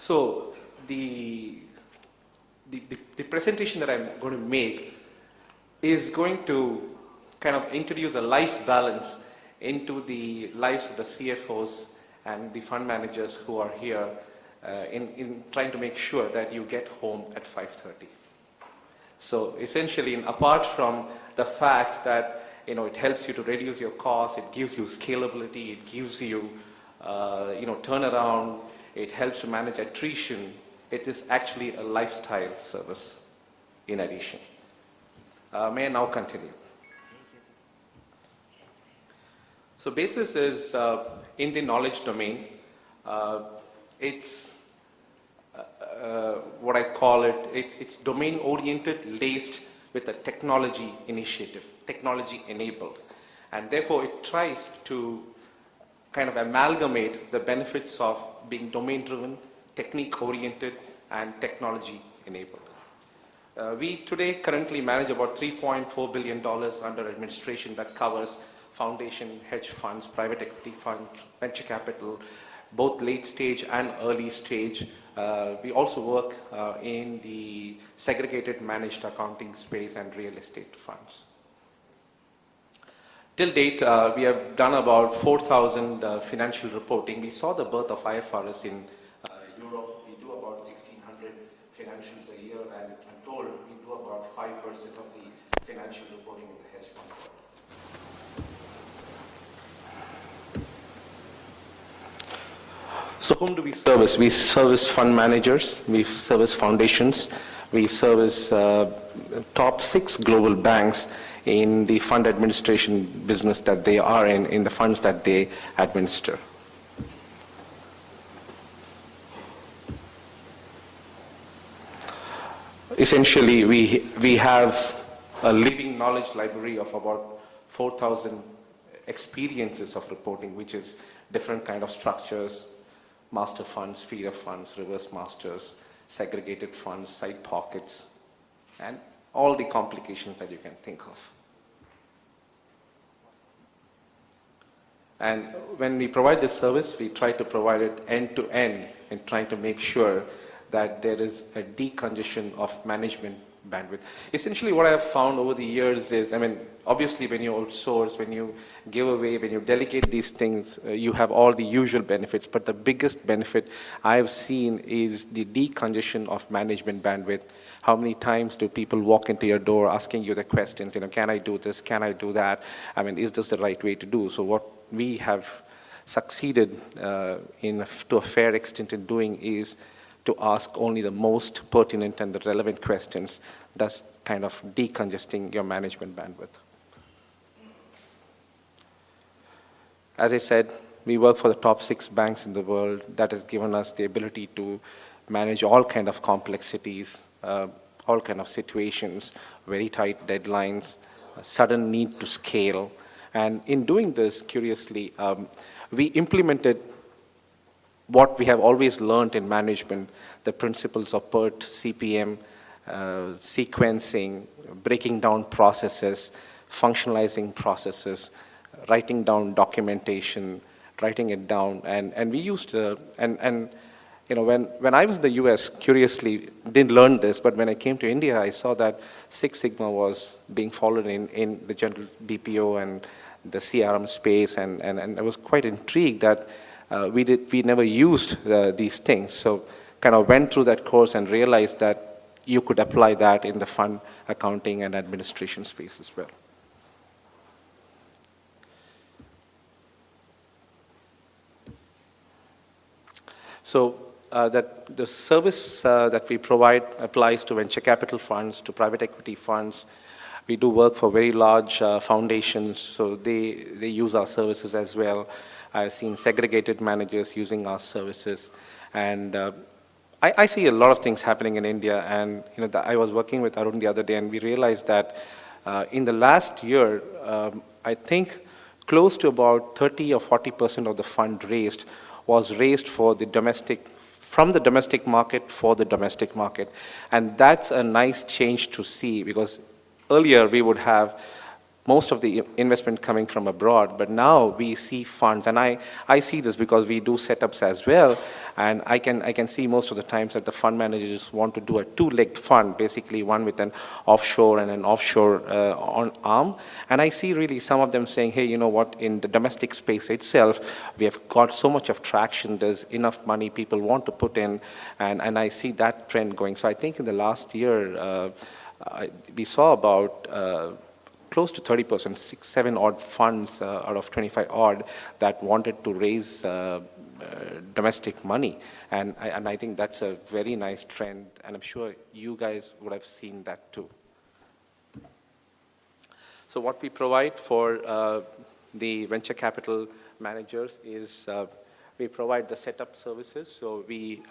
So the presentation that I'm going to make is going to kind of introduce a life balance into the lives of the CFOs and the fund managers who are here in trying to make sure that you get home at 5:30. So essentially, apart from the fact that it helps you to reduce your costs, it gives you scalability, it gives you turnaround, it helps to manage attrition. It is actually a lifestyle service in addition. May I now continue? So Basiz is in the knowledge domain. It's what I call it's domain oriented, laced with a technology initiative, technology enabled. And therefore it tries to kind of amalgamate the benefits of being domain driven, technique oriented, and technology enabled. We today currently manage about $3.4 billion under administration that covers foundation, hedge funds, private equity funds, venture capital, both late stage and early stage. We also work in the segregated managed accounting space and real estate funds. Till date, we have done about 4,000 financial reporting. We saw the birth of IFRS in Europe. We do about 1,600 financials a year, and I'm told we do about 5% of the financial reporting in the hedge fund world. So whom do we service? We service fund managers, we service foundations, we service top 6 global banks in the fund administration business that they are in the funds that they administer. Essentially, we have a living knowledge library of about 4,000 experiences of reporting, which is different kind of structures, master funds, feeder funds, reverse masters, segregated funds, side pockets, and all the complications that you can think of. And when we provide this service, we try to provide it end-to-end in trying to make sure that there is a decongestion of management bandwidth. Essentially what I have found over the years is, obviously when you outsource, when you give away, when you delegate these things, you have all the usual benefits, but the biggest benefit I've seen is the decongestion of management bandwidth. How many times do people walk into your door asking you the questions, can I do this, can I do that? Is this the right way to do? So what we have succeeded to a fair extent in doing is to ask only the most pertinent and the relevant questions, thus kind of decongesting your management bandwidth. As I said, we work for the top 6 banks in the world. That has given us the ability to manage all kind of complexities, all kind of situations, very tight deadlines, a sudden need to scale. And in doing this, curiously, we implemented what we have always learned in management, the principles of PERT, CPM, sequencing, breaking down processes, functionalizing processes, writing down documentation, writing it down. And we used to, when I was in the US, curiously, didn't learn this, but when I came to India, I saw that Six Sigma was being followed in the general BPO and the CRM space, and I was quite intrigued that we never used these things. So kind of went through that course and realized that you could apply that in the fund accounting and administration space as well. So that the service that we provide applies to venture capital funds, to private equity funds. We do work for very large foundations, so they use our services as well. I've seen segregated managers using our services, and I see a lot of things happening in India. And I was working with Arun the other day, and we realized that in the last year, I think close to about 30 or 40% of the fund raised was raised for the domestic, from the domestic market for the domestic market, and that's a nice change to see, because earlier we would have most of the investment coming from abroad, but now we see funds, and I see this because we do setups as well, and I can see most of the times that the fund managers want to do a two-legged fund, basically one with an offshore and an offshore on arm, and I see really some of them saying, hey, you know what, in the domestic space itself, we have got so much of traction, there's enough money people want to put in, and I see that trend going. So I think in the last year, we saw about close to 30%, 7 odd funds out of 25 odd that wanted to raise domestic money. And I think that's a very nice trend, and I'm sure you guys would have seen that too. So what we provide for the venture capital managers is we provide the setup services. So we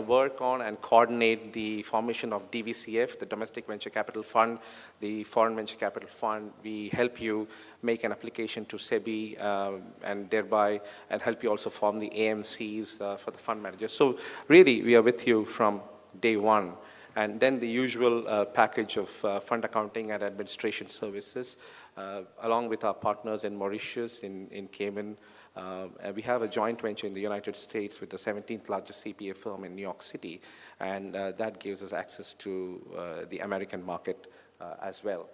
work on and coordinate the formation of DVCF, the Domestic Venture Capital Fund, the Foreign Venture Capital Fund. We help you make an application to SEBI and thereby and help you also form the AMCs for the fund managers. So really, we are with you from day one. And then the usual package of fund accounting and administration services, along with our partners in Mauritius, in Cayman. We have a joint venture in the United States with the 17th largest CPA firm in New York City, and that gives us access to the American market as well.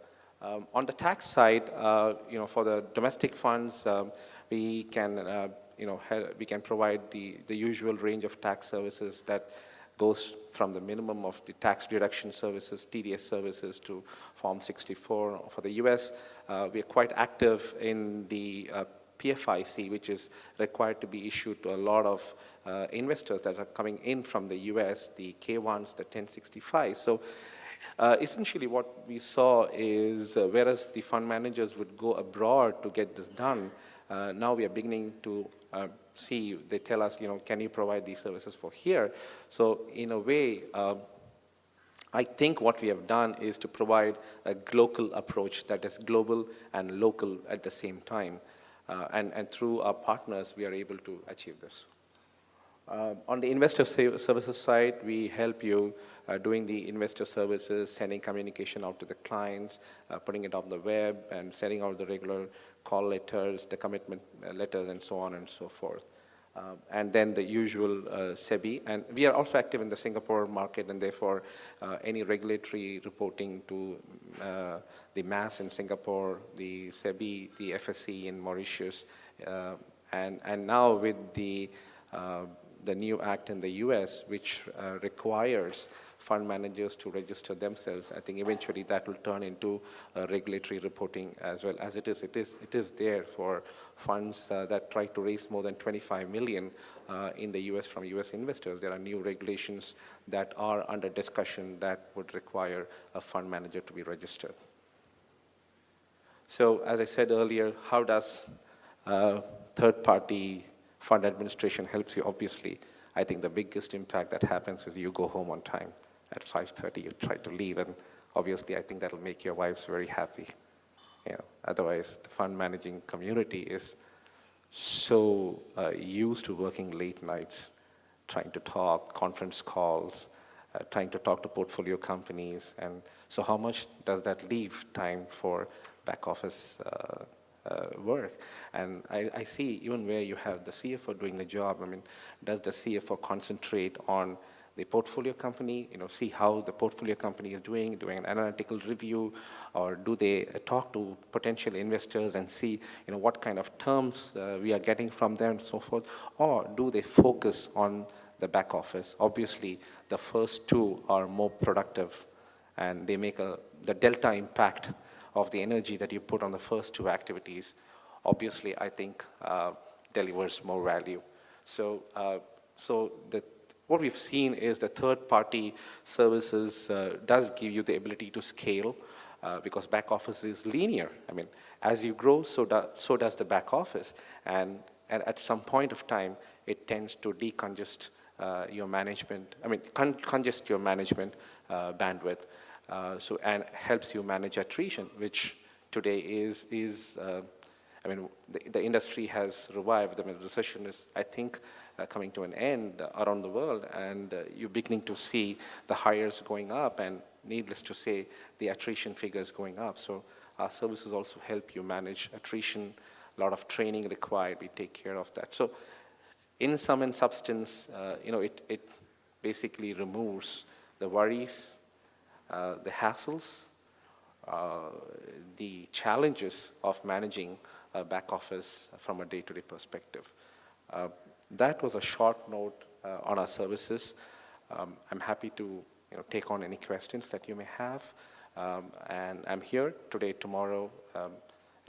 On the tax side, for the domestic funds, we can, we can provide the usual range of tax services that goes from the minimum of the tax deduction services, TDS services, to Form 64. For the US, we are quite active in the PFIC, which is required to be issued to a lot of investors that are coming in from the US, the K1s, the 1065. So essentially what we saw is whereas the fund managers would go abroad to get this done, now we are beginning to see, they tell us, can you provide these services for here? So in a way, I think what we have done is to provide a global approach that is global and local at the same time. And through our partners, we are able to achieve this. On the investor services side, we help you doing the investor services, sending communication out to the clients, putting it on the web, and sending out the regular call letters, the commitment letters, and so on and so forth. And then the usual SEBI. And we are also active in the Singapore market, and therefore any regulatory reporting to the MAS in Singapore, the SEBI, the FSC in Mauritius, and now with the new act in the US, which requires fund managers to register themselves. I think eventually that will turn into regulatory reporting as well as it is there for funds that try to raise more than 25 million in the US from US investors. There are new regulations that are under discussion that would require a fund manager to be registered. So as I said earlier, how does third-party fund administration helps you? Obviously, I think the biggest impact that happens is you go home on time. At 5:30, you try to leave, and obviously, I think that'll make your wives very happy. Otherwise, the fund managing community is so used to working late nights, trying to talk, conference calls, trying to talk to portfolio companies, and so how much does that leave time for back office work? And I see even where you have the CFO doing the job, I mean, does the CFO concentrate on the portfolio company, see how the portfolio company is doing an analytical review, or do they talk to potential investors and see, what kind of terms we are getting from them and so forth, or do they focus on the back office? Obviously, the first two are more productive, and they make the delta impact of the energy that you put on the first two activities, obviously, I think delivers more value. So, what we've seen is the third-party services does give you the ability to scale because back office is linear. I mean, as you grow, so does the back office. And at some point of time, it tends to decongest your management, congest your management bandwidth. And helps you manage attrition, which today is the industry has revived. The recession is, I think, coming to an end around the world, and you're beginning to see the hires going up, and needless to say, the attrition figures going up. So Our services also help you manage attrition, a lot of training required, we take care of that. So in sum and substance, it basically removes the worries, the hassles, the challenges of managing a back office from a day-to-day perspective. That was a short note on our services. I'm happy to take on any questions that you may have. And I'm here today, tomorrow,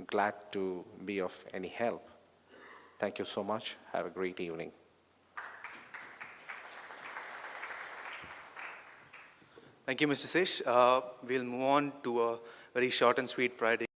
glad to be of any help. Thank you so much. Have a great evening. Thank you, Mr. Sesh. We'll move on to a very short and sweet Pride